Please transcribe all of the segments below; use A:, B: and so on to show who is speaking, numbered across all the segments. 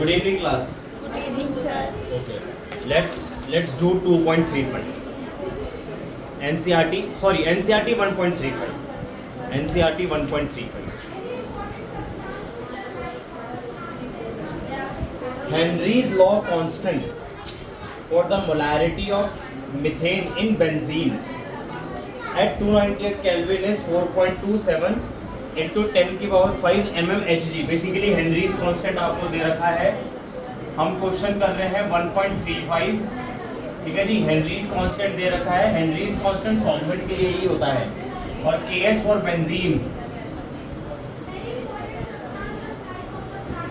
A: Good evening, class.
B: Good evening, sir.
A: Okay. Let's do 2.35. NCERT 1.35. NCERT 1.35. Henry's law constant for the molarity of methane in benzene at 298 Kelvin is 4.27 into 10 की power 5 mmHg. Basically Henrys constant आपको दे रखा है, हम question कर रहे हैं 1.35. ठीक है जी, हेनरीज कांस्टेंट दे रखा है. हेनरीज कांस्टेंट सॉल्वेंट के लिए ही होता है. और KH for benzene,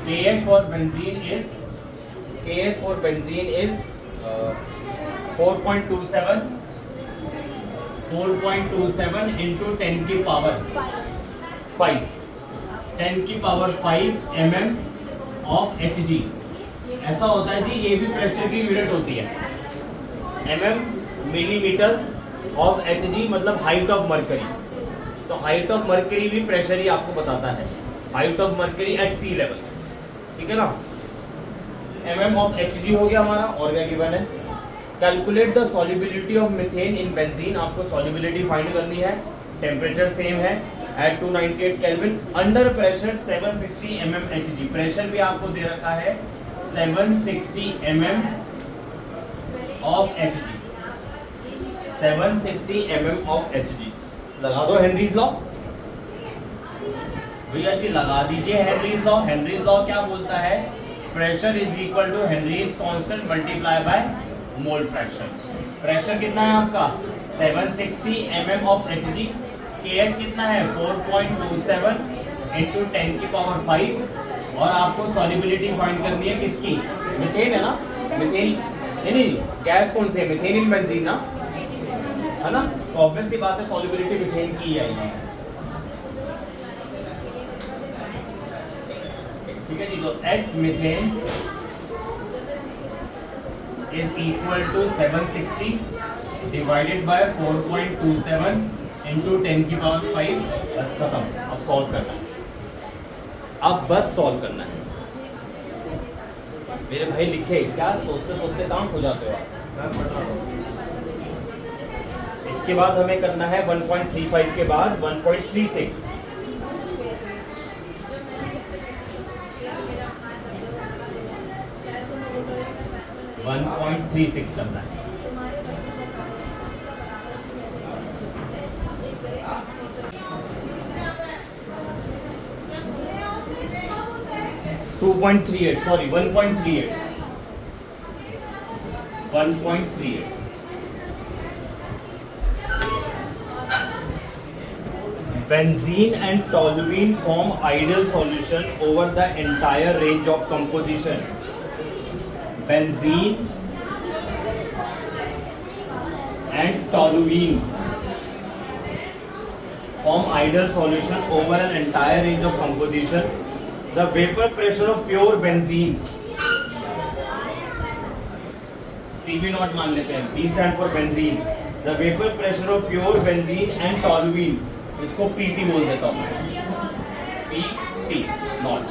A: KH for benzene is 4.27 into 10 की पावर 5 10 की पावर 5 mm ऑफ Hg. ऐसा होता है जी, ये भी प्रेशर की यूनिट होती है. mm मिलीमीटर ऑफ Hg मतलब हाइट ऑफ मरकरी. तो हाइट ऑफ मरकरी भी प्रेशर ही आपको बताता है. Height of mercury at sea level. ठीक है ना. mm ऑफ Hg हो गया हमारा. और क्या गिवन है? Calculate the solubility of methane in benzene. आपको सॉल्युबिलिटी फाइंड करनी है. टेम्परेचर सेम है at 298 kelvin. Under pressure 760 mm Hg. Pressure भी आपको दे रखा है 760 mm of Hg. 760 mm of Hg. लगा दो हेनरीज लॉ भैया जी, लगा दीजिए हेनरीज लॉ. हेनरीज लॉ क्या बोलता है? Pressure is equal to Henry's constant multiply by mole fraction. Pressure कितना है आपका? 760 mm ऑफ Hg. KH कितना है? 4.27 into 10 की पावर 5. और आपको सॉल्युबिलिटी फाइंड करनी है किसकी? मीथेन है ना. मीथेन नहीं, गैस कौन सी है? मीथेन इन बेंजीन ना, है ना. तो ऑब्वियस सी बात है सॉल्युबिलिटी मीथेन की आएगी. ठीक है जी. तो X methane is equal to 760 divided by 4.27 into 10 की पावर 5. बस खत्म. अब सॉल्व करना है. अब बस सॉल्व करना है. मेरे भाई लिखे क्या सोचते सोचते काम हो जाते हो आप. इसके बाद हमें करना है 1.35 के बाद 1.36. करना है. To 2.38 sorry 1.38. Benzene and toluene form ideal solution over the entire range of composition. Benzene and toluene form ideal solution over an entire range of composition. The vapor pressure of pure benzene, PV not मान लेते हैं, B stand for benzene. The vapor pressure of pure benzene and toluene, इसको PT बोल देता हूँ मैं. PT not.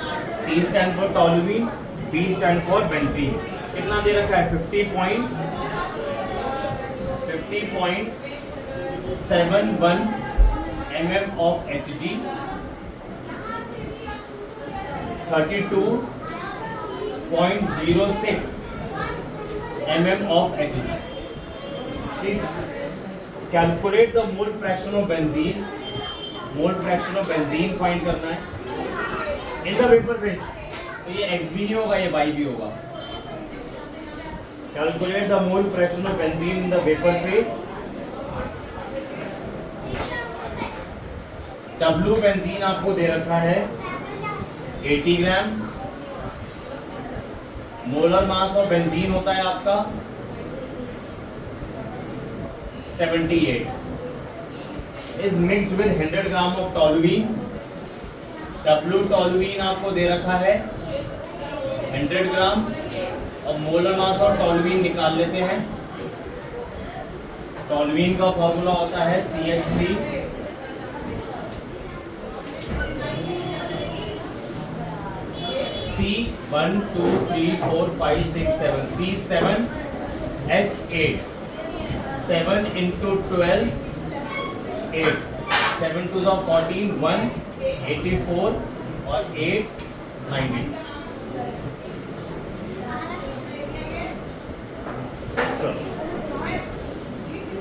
A: T stand for toluene, B stand for benzene. कितना दे रखा है? 50.71 mm of Hg. 32.06 mm of Hg. ठीक. Calculate the mole fraction of benzene. Mole fraction of benzene find करना है इन द वेपर फेज. तो ये x भी नहीं होगा, ये y भी होगा. Calculate the mole fraction of benzene in the vapour phase. W benzene आपको दे रखा है 80 gram. Molar mass of benzene होता है आपका 78. Is mixed with 100 gram of toluene. W toluene आपको दे रखा है 100 ग्राम. और मोलर मास ऑफ टॉलुईन निकाल लेते हैं. टॉलुईन का फॉर्मूला होता है CH3 7 C1 2 3 4 5 6 7 C7H8 7 into 12 8 7 2 14 1 84 और 8 90।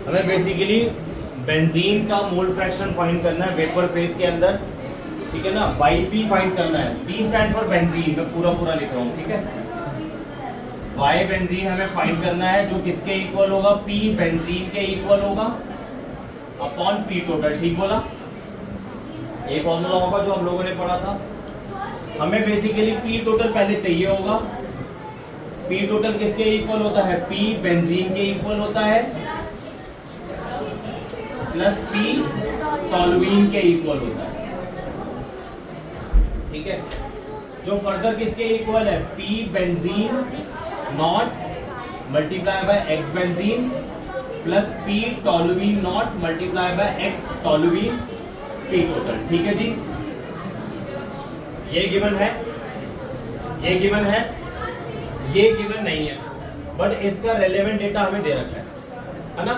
A: हमें बेसिकली बेंजीन का मोल फ्रैक्शन फाइंड करना है वेपर फेज के अंदर, ठीक है ना। YB फाइंड करना है। B स्टैंड फॉर बेंजीन, मैं पूरा लिख रहा हूँ, ठीक है। Y बेंजीन हमें फाइंड करना है, जो किसके इक्वल होगा, P बेंजीन के इक्वल होगा अपॉन P टोटल, ठीक बोला। ये फॉर्मूला होगा जो हम लोगों ने पढ़ा था। हमें बेसिकली P टोटल पहले चाहिए होगा। P टोटल किसके इक्वल होता है, P बेंजीन के इक्वल होता है प्लस P टॉलुइन के इक्वल होता है, ठीक है। जो फर्दर किसके इक्वल है, P benzene not multiply by X benzene plus P toluene not multiply by X toluene P total, ठीक है जी। ये गिवन है, ये गिवन है, ये गिवन नहीं है, बट इसका रेलेवेंट डेटा हमें दे रखा है ना।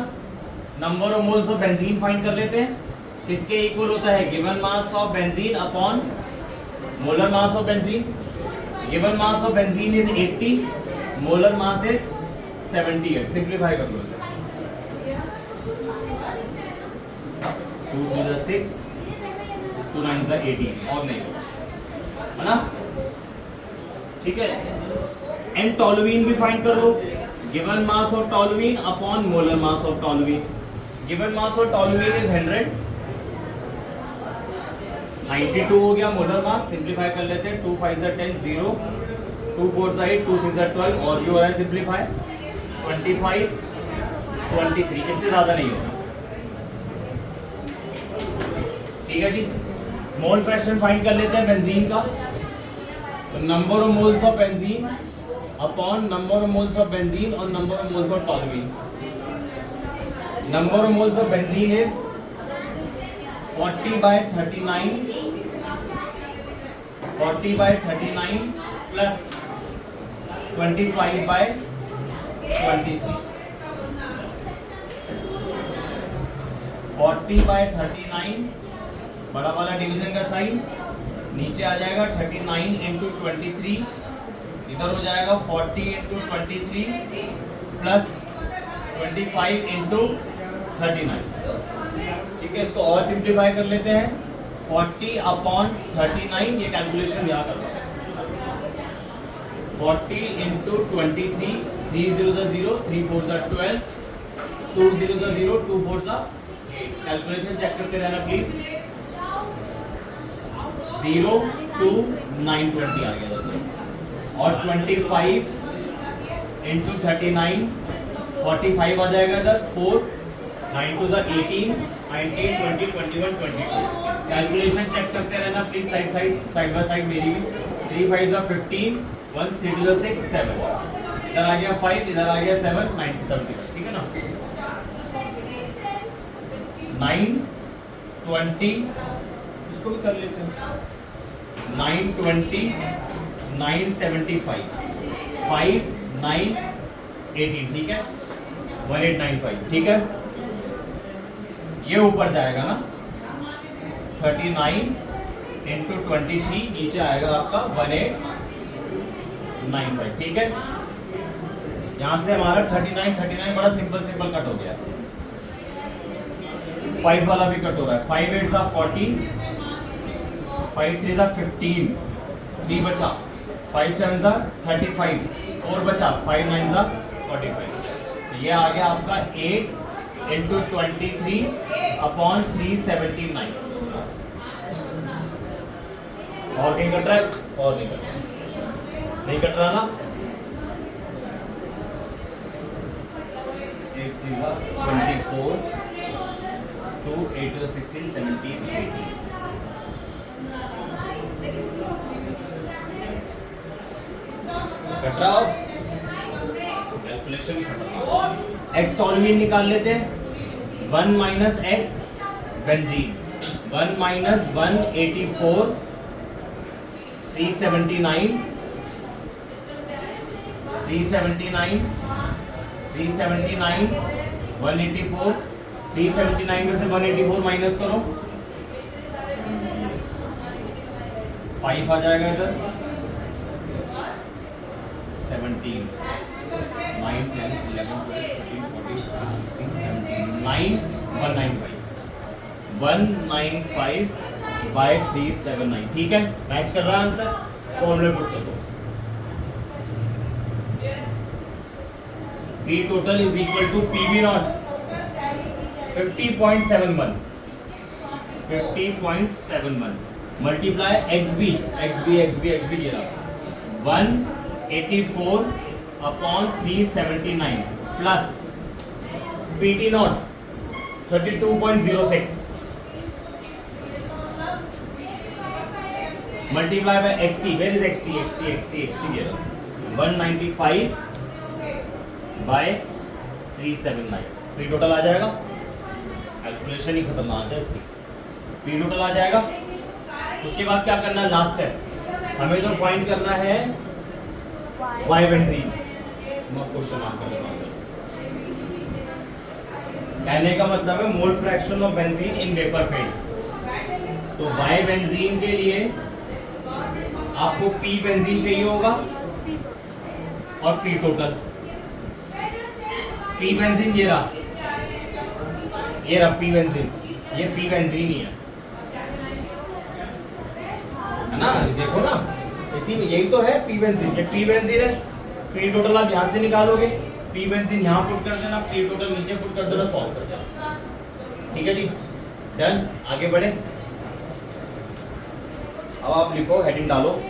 A: Number of moles of benzene find कर लेते हैं। किसके इक्वल होता है, given mass of benzene upon molar mass of benzene. Given mass of benzene is 80, molar mass is 78। Simplify कर लो इसे, 2 to the 6 2 9 the 18 और नहीं है ना, ठीक है। एंड टॉलुइन भी फाइंड कर लो। Given mass of toluene upon molar mass of toluene. Given mass of toluene is 100, 92 हो गया मोलर मास। सिंपलीफाई कर लेते हैं, 2 5 10 0 2 4 8 2 6 12 और भी हो रहा है सिंपलीफाई, 25 23, इससे ज्यादा नहीं होगा, ठीक है जी। मोल फ्रैक्शन फाइंड कर लेते हैं बेंजीन का। Number of moles of benzene upon number of moles of benzene और number of moles of toluene. Number of moles of benzene is 40/39 plus 25/23। 40/39 बड़ा वाला डिवीजन का साइन नीचे आ जाएगा, 39 into 23 इधर हो जाएगा 40 into 23 प्लस 25 into 39, ठीक है। इसको और सिंप्लीफाई कर लेते हैं, 40/39, ये कैलकुलेशन यहाँ कर लो, 40 into 23, 3 0 0 3 4 12 2 0 0 2 4 8। कैलकुलेशन चेक करते रहना प्लीज। 0 2 9 20 आ गया और 25 into 39 45 आ जाएगा इधर, 4 9 2 18 19 20 21 22। कैलकुलेशन चेक करते रहना प्लीज, साइड बाय साइड मेरी भी। 3 5 15 1 3 2 6 7, इधर आ गया 5, इधर आ गया 7 9 75, ठीक है ना। 9 20 इसको भी कर लेते हैं, 9 20 9 75 5 9 18, ठीक है, 1895, ठीक है। ये ऊपर जाएगा ना 39 into 23, नीचे आएगा आपका 1895, ठीक है। यहां से हमारा 39 बड़ा सिंपल कट हो गया। 5 वाला भी कट हो रहा है, 5 8 40 5 3 15 3 बचा, 5 7 35 4 बचा, 5 9 45। ये आ गया आपका 8 into 23 अपॉन 379। और नहीं कट रहा है, और नहीं कट रहा, नहीं कट रहा ना। 8 3 24 2 8 16 17 18। कट रहा हो, कैलकुलेशन एक्स टॉलुइन निकाल लेते हैं। 1 minus x बेंजीन, 1 minus 184 379 379 184, 379 में से 184 माइनस करो, 5 आ जाएगा इधर, 17 9 10 11 12 13 14 16 17 9 195 बाय 379, ठीक है, मैच कर रहा है आंसर, फॉर्मूले पुट कर दो। P total is equal to PV naught 50.71 multiply XB ये रहा 184 upon 379 plus PT naught 32.06 multiply by XT, where is XT ये रहा 195 बाय 379, पी टोटल आ जाएगा, कैलकुलेशन ही खतरनाक है इसकी, पी टोटल आ जाएगा। उसके बाद क्या करना है, लास्ट स्टेप, हमें तो फाइंड करना है वाई बेंजीन। क्वेश्चन आपका कहने का मतलब है मोल fraction of benzene in vapour phase. तो वाई बेंजीन के लिए आपको पी बेंजीन चाहिए होगा और पी टोटल। पी बेंजीन ये रहा पी बेंजीन, ये पी बेंजीन ही है ना, देखो ना, इसी में यही तो है पी बेंजीन, ये पी बेंजीन है। पी टोटल आप यहाँ से निकालोगे, पी बेंजीन यहाँ पुट कर देना, पी टोटल नीचे पुट कर देना, सॉल्व कर देना, ठीक है जी, डन। आगे बढ़े, अब आप लिखो, हेडिंग डालो,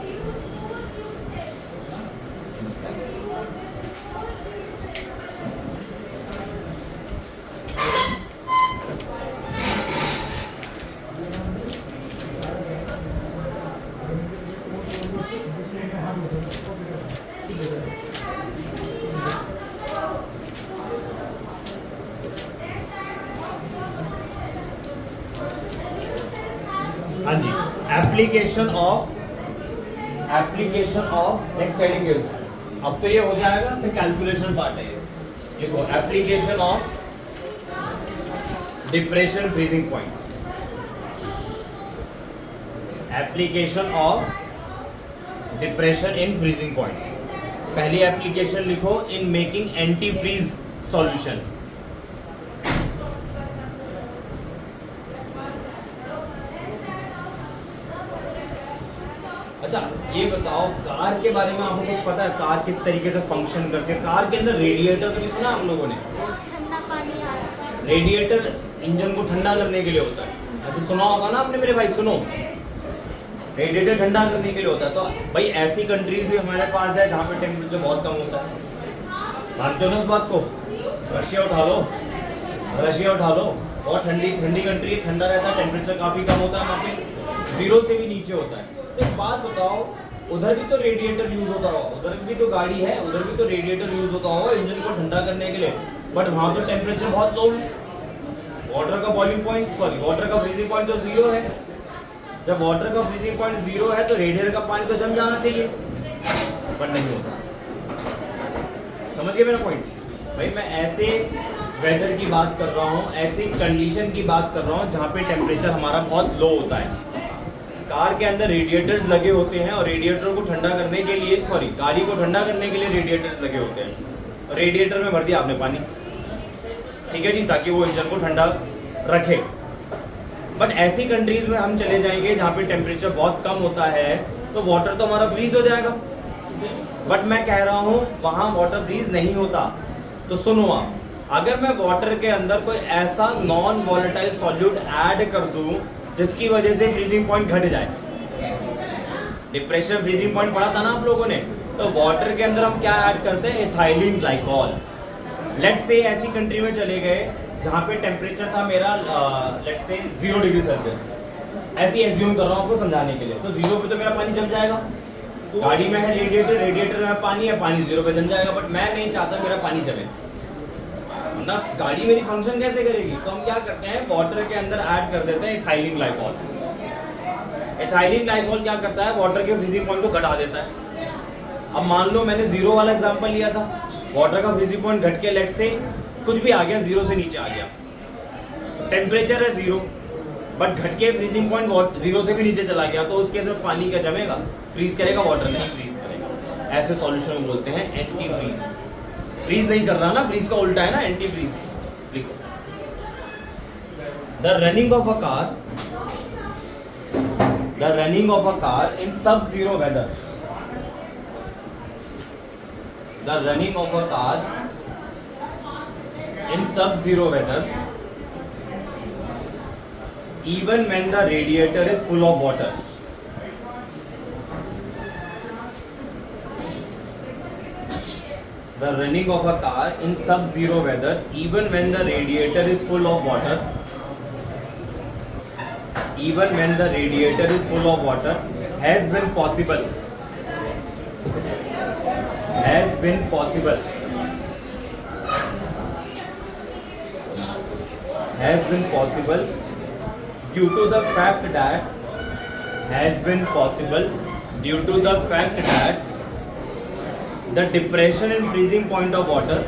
A: हाँ जी, application of next heading is, अब तो ये हो जाएगा, फिर कैलकुलेशन पार्ट है। देखो, application of depression freezing point, application of depression in freezing point. पहली एप्लीकेशन लिखो, in making anti freeze solution. अच्छा, ये बताओ, कार के बारे में आपको कुछ पता है? कार किस तरीके से फंक्शन करती है? कार के अंदर रेडिएटर तो नहीं सुना आप लोगों ने? रेडिएटर इंजन को ठंडा करने के लिए होता है, ऐसे सुना होगा ना आपने मेरे भाई, सुनो, रेडिएटर ठंडा करने के लिए होता है। तो भाई ऐसी कंट्रीज भी हमारे पास है जहाँ पे टेम्परेचर बहुत कम होता है, मानते हो ना उस बात को? रशिया उठा लो, बहुत ठंडी कंट्री है, ठंडा रहता है, टेम्परेचर काफ़ी कम होता है वहाँ पे, 0 से भी नीचे होता है। तो एक बात बताओ, उधर भी तो रेडिएटर यूज होता होगा, उधर भी तो गाड़ी है, उधर भी तो रेडिएटर यूज होता होगा इंजन को ठंडा करने के लिए, बट वहाँ तो टेम्परेचर बहुत लो है। वाटर का बॉइलिंग पॉइंट, वाटर का फ्रीजिंग पॉइंट तो 0 है। जब वाटर का फ्रीजिंग पॉइंट 0 है तो रेडिएटर का पानी तो जम जाना चाहिए, बट नहीं होता। समझ गए मेरा पॉइंट? भाई मैं ऐसे वेदर की बात कर रहा हूँ, ऐसी कंडीशन की बात कर रहा हूँ जहाँ पे टेम्परेचर हमारा बहुत लो होता है। कार के अंदर रेडिएटर्स लगे होते हैं और रेडिएटर को ठंडा करने के लिए, गाड़ी को ठंडा करने के लिए रेडिएटर्स लगे होते हैं। रेडिएटर में भर दिया आपने पानी, ठीक है जी, ताकि वो इंजन को ठंडा रखे। बट ऐसी कंट्रीज में हम चले जाएंगे जहाँ पे टेम्परेचर बहुत कम होता है, तो वाटर तो हमारा फ्रीज हो जाएगा। बट मैं कह रहा हूँ वहाँ वाटर फ्रीज नहीं होता। तो सुनो आप, अगर मैं वाटर के अंदर कोई ऐसा नॉन वॉलेटाइल सॉल्यूट ऐड कर दूँ जिसकी वजह से फ्रीजिंग पॉइंट घट जाए, डिप्रेशन फ्रीजिंग पॉइंट पढ़ा था ना आप लोगों ने, तो वाटर के अंदर हम क्या ऐड करते हैं? Ethylene glycol. लेट्स से ऐसी कंट्री में चले गए जहाँ पे टेम्परेचर था मेरा लेट्स से 0 डिग्री सेल्सियस, ऐसी एज्यूम कर रहा हूँ आपको समझाने के लिए। तो 0 पे तो मेरा पानी जम जाएगा, गाड़ी में है रेडिएटर में पानी है, पानी 0 पे जम जाएगा। बट मैं नहीं चाहता मेरा पानी जमे ना, गाड़ी मेरी फंक्शन कैसे करेगी? तो हम क्या करते हैं, वाटर के अंदर ऐड कर देते हैं इथाइलिन ग्लाइकॉल। इथाइलिन ग्लाइकॉल क्या करता है? वाटर के फ्रीजिंग पॉइंट को घटा देता है। अब मान लो मैंने जीरो वाला एग्जांपल लिया था, वाटर का फ्रीजिंग पॉइंट घट के लेट से कुछ भी आ गया, जीरो से नीचे आ गया, टेम्परेचर है जीरो बट घट के फ्रीजिंग पॉइंट जीरो से भी नीचे चला गया, तो उस केस में पानी क्या जमेगा, फ्रीज करेगा, वाटर नहीं फ्रीज करेगा। ऐसे सॉल्यूशन को बोलते हैं एंटी फ्रीज। फ्रीज नहीं कर रहा ना, फ्रीज का उल्टा है ना एंटी फ्रीज। लिखो, the running of a car, the running of a car in sub zero weather, the running of a car in sub-zero weather, even when the radiator is full of water. The running of a car in sub-zero weather, even when the radiator is full of water, even when the radiator is full of water, has been possible. Has been possible. Has been possible due to the fact that, has been possible due to the fact that the depression and freezing point of water,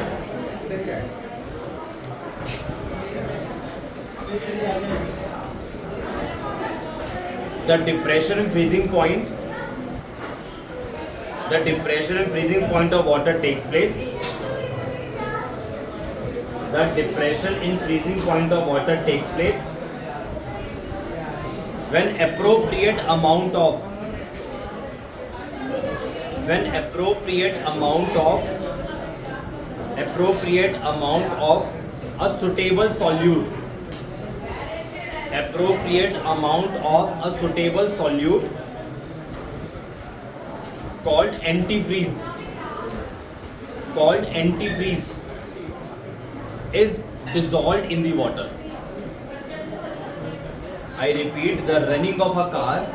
A: the depression and freezing point, the depression and freezing point of water takes place. The depression in freezing point of water takes place when appropriate amount of, when appropriate amount of a suitable solute, appropriate amount of a suitable solute called antifreeze, called antifreeze is dissolved in the water. I repeat, the running of a car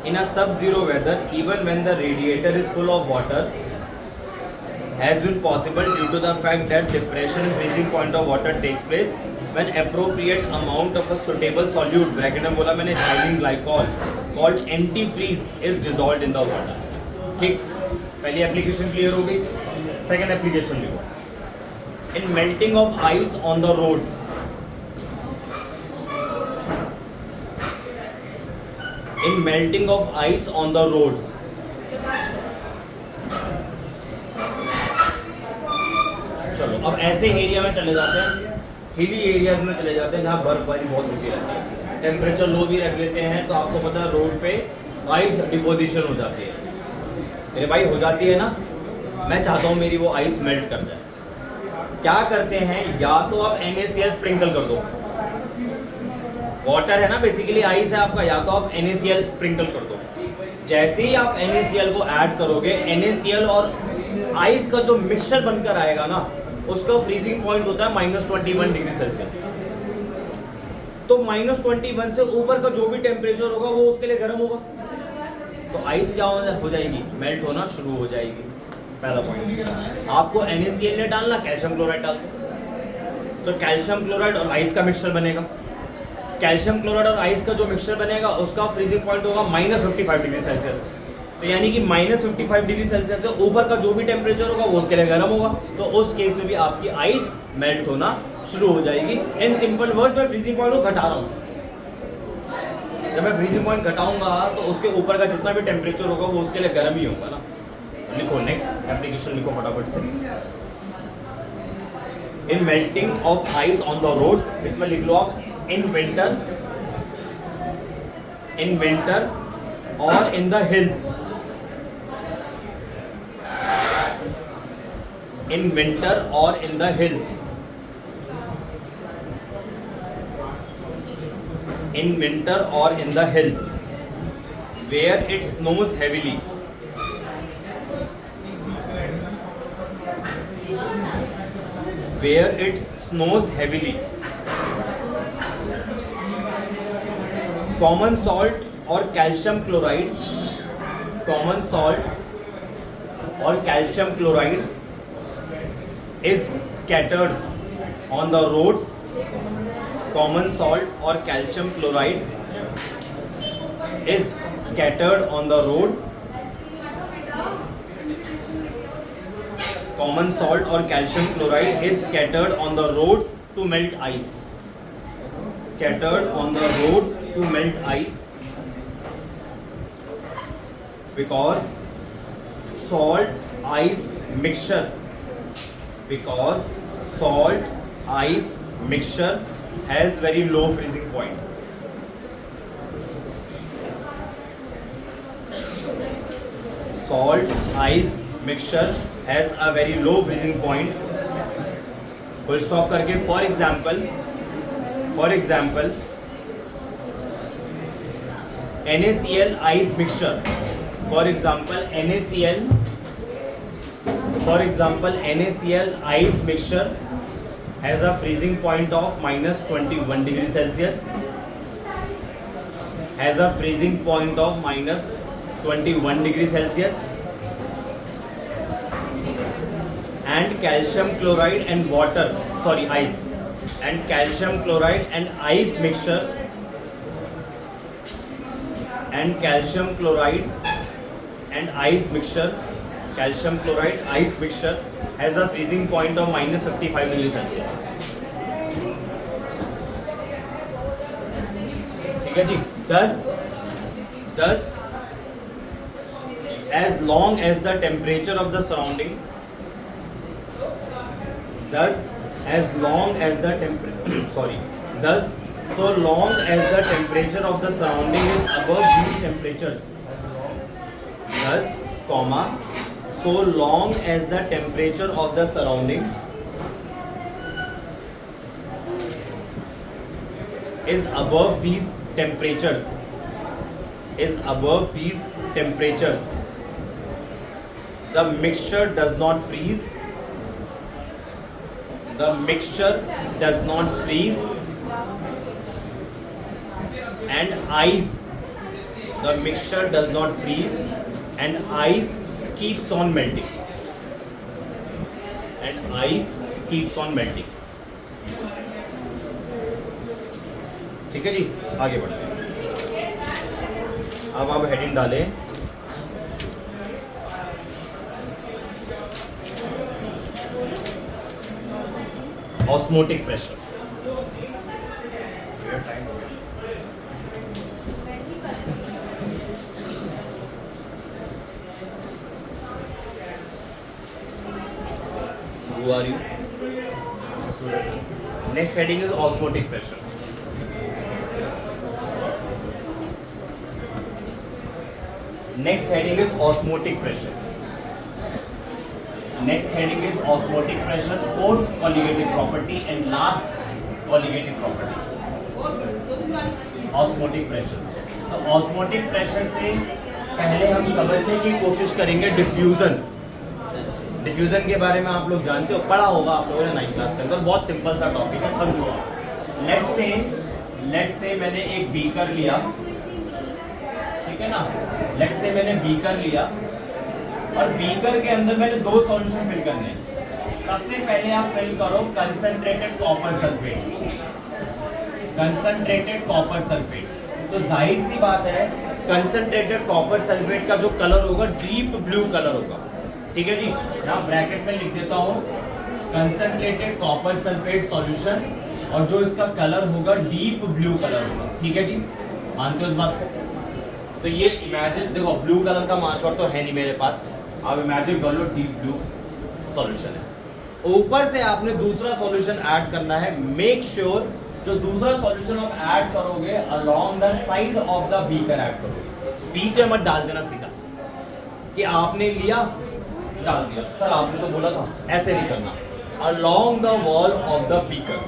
A: in a sub-zero weather, even when the radiator is full of water, has been possible due to the fact that depression and freezing point of water takes place when appropriate amount of a suitable solute, bracket में बोला मैंने ethyl glycol, called antifreeze is dissolved in the water. ठीक, पहली application clear हो गई। Second application लिखो, in melting of ice on the roads, in melting of ice on the roads, चलो अब ऐसे एरिया में चले जाते हैं, हिली एरियाज में चले जाते हैं जहाँ बर्फबारी बहुत होती रहती है, टेम्परेचर लो भी रख लेते हैं, तो आपको पता है रोड पे आइस डिपोजिशन हो जाती है, मेरे भाई हो जाती है ना। मैं चाहता हूँ मेरी वो आइस मेल्ट कर जाए, क्या करते हैं, या तो आप NaCl स्प्रिंकल कर दो, वाटर है ना बेसिकली आइस है आपका, या तो आप NaCl स्प्रिंकल कर दो। जैसे ही आप NaCl को ऐड करोगे, NaCl और आइस का जो मिक्सचर बनकर आएगा ना, उसका फ्रीजिंग पॉइंट होता है -21 डिग्री सेल्सियस। तो -21 से ऊपर का जो भी टेम्परेचर होगा वो उसके लिए गर्म होगा, तो आइस क्या हो जाएगी, मेल्ट होना शुरू हो जाएगी। पहला पॉइंट, आपको NaCl ने डालना, कैल्शियम क्लोराइड डाल दो, तो कैल्शियम क्लोराइड और आइस का मिक्सचर बनेगा। कैल्शियम क्लोराइड और आइस का जो मिक्सचर बनेगा उसका फ्रीजिंग पॉइंट होगा -55 डिग्री सेल्सियस, तो यानी कि -55 डिग्री सेल्सियस से ऊपर का जो भी टेम्परेचर होगा वो उसके लिए गर्म होगा, तो उस केस में भी आपकी आइस मेल्ट होना शुरू हो जाएगी। इन सिंपल वर्ड्स में फ्रीजिंग पॉइंट को घटा रहा हूँ, जब मैं फ्रीजिंग पॉइंट घटाऊंगा तो उसके ऊपर का जितना भी टेम्परेचर होगा वो उसके लिए गर्म ही होगा ना। लिखो नेक्स्ट एप्लीकेशन लिखो फटाफट से, in melting of ice on the roads, इसमें लिख लो आप इन विंटर, इन विंटर और in the hills, in winter और in the hills, in winter or in the hills where it snows heavily, where it snows heavily, common salt or calcium chloride, common salt or calcium chloride is scattered on the roads, common salt or calcium chloride is scattered on the road common salt or calcium chloride is scattered on the roads to melt ice. Scattered on the roads to melt ice because salt ice mixture has very low freezing point. Salt ice mixture has a very low freezing point. Full stop करके for example NaCl ice mixture, for example NaCl ice mixture has a freezing point of minus 21 degrees Celsius. Has a freezing point of minus 21 degrees Celsius. And calcium chloride and ice. And calcium chloride and ice mixture. And calcium chloride and ice mixture. Calcium chloride ice mixture has a freezing point of minus 55 degrees Celsius. ठीक है जी. Thus, as long as the temperature of the surrounding, so long as the temperature of the surrounding is above these temperatures, so long as the temperature of the surrounding is above these temperatures, the mixture does not freeze. And ice keeps on melting. ठीक है जी, आगे बढ़ते हैं. अब आप heading डालें osmotic pressure. Who are you? Next heading is osmotic pressure. Next heading is osmotic pressure. Fourth colligative property and last colligative property. Osmotic pressure. तो osmotic pressure से पहले हम समझने की कोशिश करेंगे डिफ्यूजन. डिफ्यूजन के बारे में आप लोग जानते हो, पढ़ा होगा आप लोगों ने 9th क्लास के अंदर. बहुत सिंपल सा टॉपिक है, समझो. लेट्स से मैंने एक बीकर लिया, ठीक है ना. लेट्स से मैंने बीकर लिया और बीकर के अंदर मैंने 2 सॉल्यूशन फिल करने हैं. सबसे पहले आप फिल करो कंसंट्रेटेड कॉपर सल्फेट. तो जाहिर सी बात है कंसंट्रेटेड कॉपर सल्फेट का जो कलर होगा डीप ब्लू कलर होगा. ठीक है जी, यहाँ ब्रैकेट में लिख देता हूँ कंसंट्रेटेड कॉपर सल्फेट सॉल्यूशन, और जो इसका कलर होगा डीप ब्लू कलर होगा. ठीक है जी, मानते हो इस बात को. तो ये इमेजिन, देखो ब्लू कलर का मार्कर तो है नहीं मेरे पास, आप इमेजिन कर लो डीप ब्लू सॉल्यूशन है. ऊपर से आपने दूसरा सॉल्यूशन ऐड करना है. मेक श्योर जो दूसरा सॉल्यूशन आप ऐड करोगे along the side of the beaker add करोगे. पीछे मत डाल देना सीधा कि आपने लिया डाल दिया. सर आपने तो बोला था, ऐसे नहीं करना. Along the wall of the beaker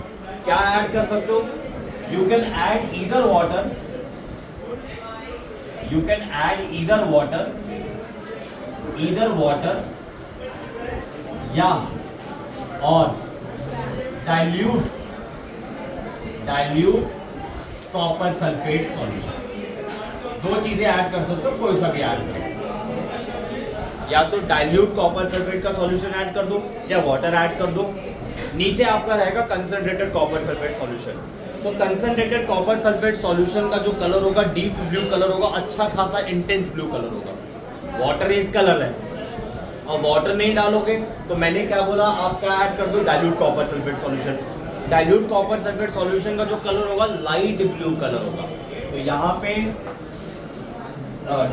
A: क्या ऐड कर सकते हो? You can add either water या और डाइल्यूट कॉपर सल्फेट सॉल्यूशन. 2 चीजें ऐड कर सकते हो, कोई सा भी ऐड करो. या तो डाइल्यूट कॉपर सल्फेट का सॉल्यूशन ऐड कर दो या वाटर ऐड कर दो. नीचे आपका रहेगा कंसंट्रेटेड कॉपर सल्फेट सॉल्यूशन. तो कंसंट्रेटेड कॉपर सल्फेट सॉल्यूशन का जो कलर होगा डीप ब्लू कलर होगा, अच्छा खासा इंटेंस ब्लू कलर होगा. वाटर इज कलरलेस, और वाटर नहीं डालोगे तो मैंने क्या बोला, आप क्या ऐड कर दो, dilute copper sulphate solution. Dilute copper sulphate solution का जो कलर होगा लाइट ब्लू कलर होगा। तो यहाँ पे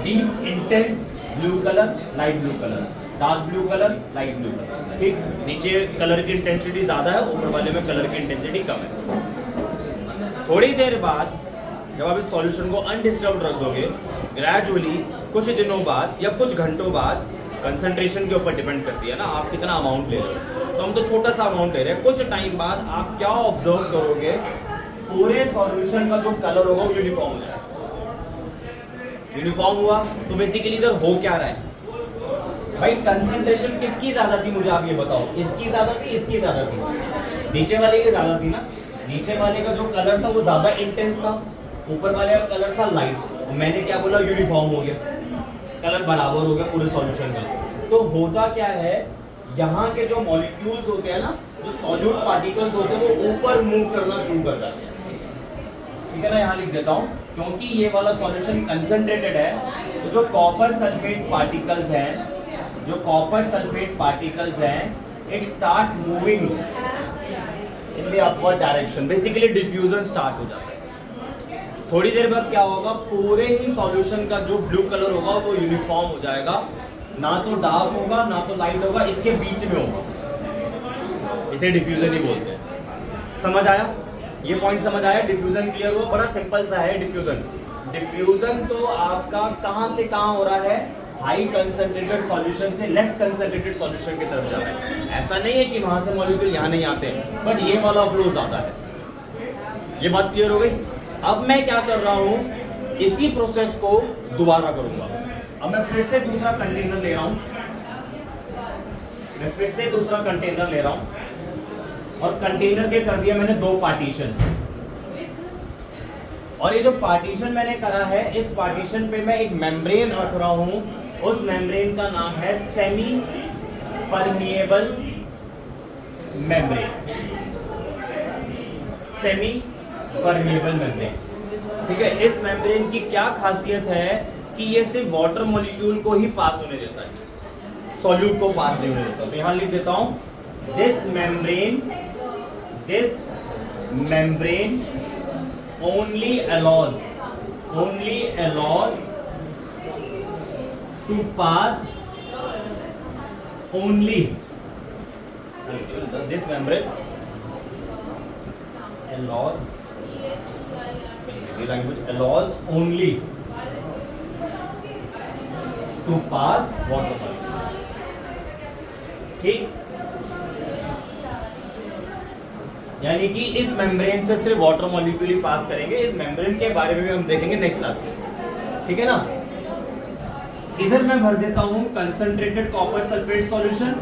A: deep intense blue colour, light blue colour, dark blue colour, light blue colour. ठीक, नीचे कलर की इंटेंसिटी ज़्यादा है, ऊपर वाले में कलर की इंटेंसिटी कम है। थोड़ी देर बाद जब आप इस सॉल्यूशन को अनडिस्टर्ब्ड रख दोगे, ग्रेजुअली कुछ दिनों बाद या कुछ घंटों बाद, कंसंट्रेशन के ऊपर डिपेंड करती है ना आप कितना अमाउंट ले रहे हो, तो हम तो छोटा सा अमाउंट ले रहे हैं, कुछ टाइम बाद आप क्या ऑब्जर्व करोगे, पूरे सॉल्यूशन का जो कलर होगा वो यूनिफॉर्म हो जाएगा। यूनिफॉर्म हुआ तो बेसिकली इधर हो क्या रहा है भाई, कंसंट्रेशन किसकी ज्यादा थी मुझे आप ये बताओ, इसकी ज्यादा थी, इसकी ज्यादा थी? नीचे वाले की ज्यादा थी ना। नीचे वाले का जो कलर था वो ज्यादा इंटेंस था, ऊपर वाले का कलर था लाइट। मैंने क्या बोला, यूनिफॉर्म हो गया, कलर बराबर हो गया पूरे सॉल्यूशन का। तो होता क्या है, यहाँ के जो मॉलिक्यूल्स होते हैं ना, जो सॉल्यूट पार्टिकल्स होते हैं वो ऊपर मूव करना शुरू कर जाते हैं। ठीक है ना, यहाँ लिख देता हूँ, क्योंकि ये वाला सॉल्यूशन कंसंट्रेटेड है, तो जो कॉपर सल्फेट पार्टिकल्स हैं, जो कॉपर सल्फेट पार्टिकल्स हैं, it start moving in the upward direction, basically diffusion start हो जाता है। थोड़ी देर बाद क्या होगा, पूरे ही सॉल्यूशन का जो ब्लू कलर होगा वो यूनिफॉर्म हो जाएगा, ना तो डार्क होगा ना तो लाइट होगा, इसके बीच में होगा, इसे डिफ्यूजन ही बोलते हैं। समझ आया? ये पॉइंट समझ आया? डिफ्यूजन क्लियर हुआ? बड़ा सिंपल सा है डिफ्यूजन। डिफ्यूजन तो आपका कहाँ से कहाँ हो रहा है, हाई कंसंट्रेटेड सॉल्यूशन से लेस कंसंट्रेटेड सॉल्यूशन की तरफ जा रहा है। ऐसा नहीं है कि वहां से मॉलिक्यूल यहाँ नहीं आते हैं, बट ये वाला फ्लो ज्यादा है। ये बात क्लियर हो गई? अब मैं क्या कर रहा हूँ, इसी प्रोसेस को दोबारा करूंगा। अब मैं फिर से दूसरा कंटेनर ले रहा हूँ, मैं फिर से दूसरा कंटेनर ले रहा हूँ, और कंटेनर के कर दिया मैंने 2 पार्टीशन। और ये जो पार्टीशन मैंने करा है, इस पार्टीशन पे मैं एक मेम्ब्रेन रख रहा हूं, उस मेम्ब्रेन का नाम है semi permeable membrane. Semi permeable membrane, ठीक है। इस मेम्ब्रेन की क्या खासियत है कि ये सिर्फ वाटर मॉलिक्यूल को ही पास होने देता है, सॉल्यूट को पास नहीं होने देता। तो यहां लिख देता हूं, this membrane only allows to pass only this membrane allows only to pass water molecule। ठीक, यानी कि इस मेम्ब्रेन से सिर्फ वाटर मॉलिक्यूल ही पास करेंगे। इस मेम्ब्रेन के बारे में भी हम देखेंगे नेक्स्ट क्लास में, ठीक है ना। इधर मैं भर देता हूं कंसंट्रेटेड कॉपर सल्फेट सॉल्यूशन,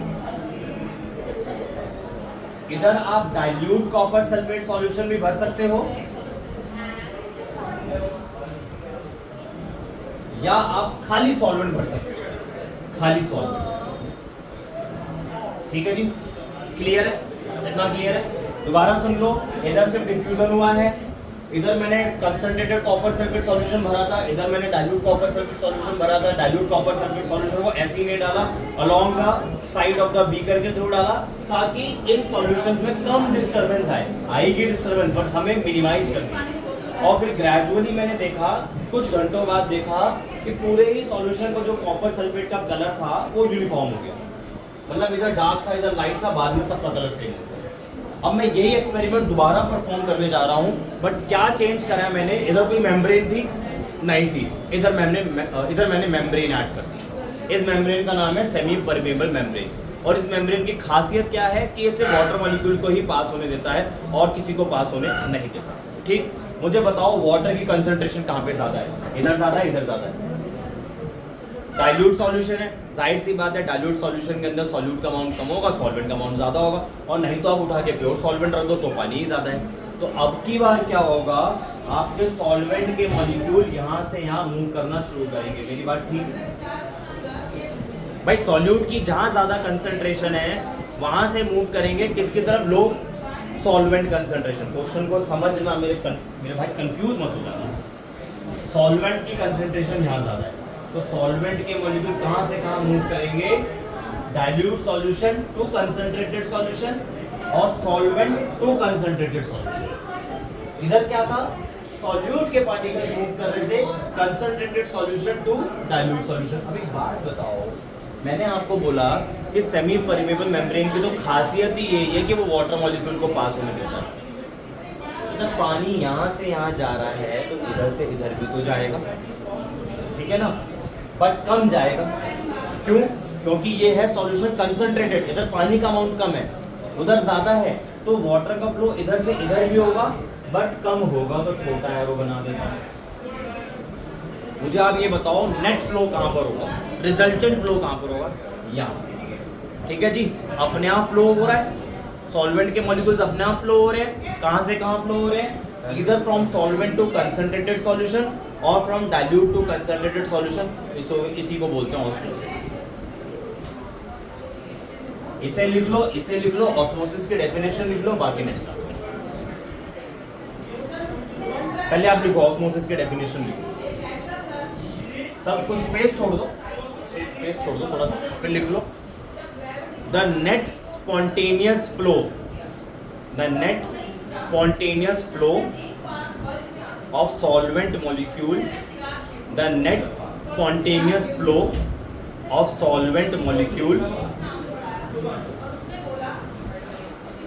A: इधर आप डाइल्यूट कॉपर सल्फेट सॉल्यूशन भी भर सकते हो, या आप खाली सॉल्वेंट भर सकते हो, खाली सॉल्वेंट। ठीक है जी, क्लियर है? इतना क्लियर है? दोबारा सुन लो, इधर सिर्फ डिफ्यूजन हुआ है, इधर मैंने कंसंट्रेटेड कॉपर सल्फेट सॉल्यूशन भरा था, इधर मैंने डाइल्यूट कॉपर सल्फेट सॉल्यूशन भरा था। डाइल्यूट कॉपर सल्फेट सॉल्यूशन को ऐसे ही नहीं डाला, along the side of the beaker के थ्रू डाला, ताकि इन सॉल्यूशंस में कम डिस्टर्बेंस आएगी डिस्टर्बेंस, बट हमें मिनिमाइज करनी है। और फिर ग्रेजुअली मैंने देखा, कुछ घंटों बाद देखा कि पूरे ही सॉल्यूशन का जो कॉपर सल्फेट का कलर था वो यूनिफॉर्म हो गया, मतलब इधर डार्क था इधर लाइट था, बाद में सबका कलर सेम हो गया। अब मैं यही एक्सपेरिमेंट दोबारा परफॉर्म करने जा रहा हूँ, बट क्या चेंज करा है मैंने, इधर कोई मेम्ब्रेन थी नहीं थी, इधर मैंने मेम्ब्रेन ऐड कर दी। इस मेम्ब्रेन का नाम है सेमी परमेबल मेम्ब्रेन, और इस मेम्ब्रेन की खासियत क्या है कि इसे वाटर मॉलिक्यूल को ही पास होने देता है और किसी को पास होने नहीं देता। ठीक, मुझे बताओ वाटर की कंसंट्रेशन कहाँ पे ज्यादा है? इधर ज्यादा है, इधर ज्यादा है। डाइल्यूट सॉल्यूशन है, जाहिर सी बात है डाइल्यूट सॉल्यूशन के अंदर सॉल्यूट का अमाउंट कम होगा, सॉल्वेंट का अमाउंट ज्यादा होगा, और नहीं तो आप उठा के प्योर सॉल्वेंट रख दो तो पानी ही ज्यादा है। तो अब की बार क्या होगा, आपके सॉल्वेंट के मॉलिक्यूल यहाँ से यहाँ मूव करना शुरू करेंगे। मेरी बात ठीक है भाई? सॉल्यूट की जहाँ ज्यादा कंसंट्रेशन है वहां से मूव करेंगे किसकी तरफ? लो सॉल्वेंट कंसंट्रेशन। क्वेश्चन को समझना मेरे भाई, कंफ्यूज मत हो जाना। सॉल्वेंट की कंसंट्रेशन यहाँ ज्यादा है, तो सॉल्वेंट के मॉलिक्यूल कहाँ से कहाँ मूव करेंगे? Dilute solution to concentrated solution और सॉल्वेंट टू कंसंट्रेटेड सॉल्यूशन। इधर क्या था, सॉल्यूट के पानी का यूज कर रहे थे concentrated solution to dilute solution. अब एक बात बताओ, मैंने आपको बोला कि सेमी परमेबल मेम्ब्रेन की तो खासियत ही यही है कि वो वाटर मॉलिक्यूल को पास होने देता है। जब पानी यहाँ से यहाँ जा रहा है तो इधर से इधर भी तो जाएगा, ठीक है ना, बट कम जाएगा। क्यों? क्योंकि ये है सॉल्यूशन कंसंट्रेटेड, इधर पानी का अमाउंट कम है, उधर ज्यादा है, तो वाटर का फ्लो इधर से इधर भी होगा बट कम होगा, तो छोटा एरो बना देगा। मुझे आप ये बताओ नेट फ्लो कहाँ पर होगा, रिजल्टेंट फ्लो कहाँ पर होगा, यहाँ। ठीक है जी, अपने आप फ्लो हो रहा है, सॉल्वेंट के मॉलिक्यूल्स अपने आप फ्लो हो रहे हैं। कहाँ से कहाँ फ्लो हो रहे हैं? इधर from solvent to concentrated solution और from dilute to concentrated solution. इसी को बोलते हैं ऑस्मोसिस। इसे लिख लो, इसे लिख लो, ऑस्मोसिस की डेफिनेशन लिख लो, बाकी नेक्स्ट क्लास में। पहले आप लिखो ऑस्मोसिस की डेफिनेशन लिखो, सब कुछ स्पेस छोड़ दो, स्पेस छोड़ दो थोड़ा सा, फिर लिख लो the net spontaneous flow, the net spontaneous flow of solvent molecule, the net spontaneous flow of solvent molecule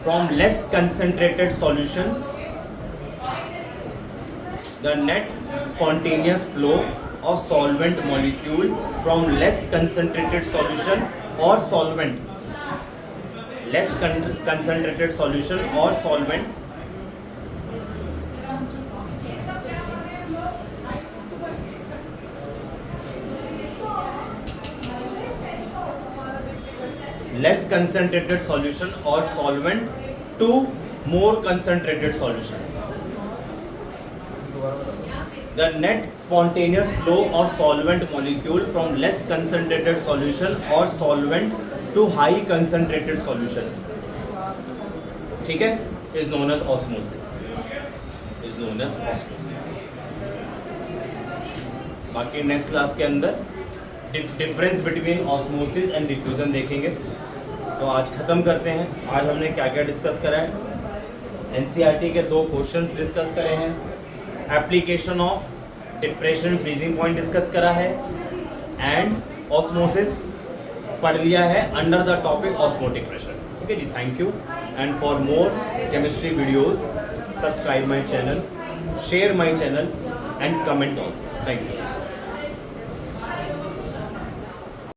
A: from less concentrated solution, the net spontaneous flow of solvent molecule from less concentrated solution or solvent, less concentrated solution or solvent less concentrated solution or solvent to more concentrated solution. The net spontaneous flow of solvent molecule from less concentrated solution or solvent to high concentrated solution, ठीक है, is known as osmosis, is known as osmosis. बाकी next class के अंदर difference between osmosis and diffusion देखेंगे। तो आज ख़त्म करते हैं। आज हमने क्या क्या डिस्कस करा है, एनसीईआरटी के 2 क्वेश्चंस डिस्कस करे हैं, application of depression freezing point discuss करा है, एंड ऑस्मोसिस पढ़ लिया है under the topic osmotic pressure. Okay जी, thank you, and for more chemistry videos subscribe my channel, share my channel and comment also. Thank you.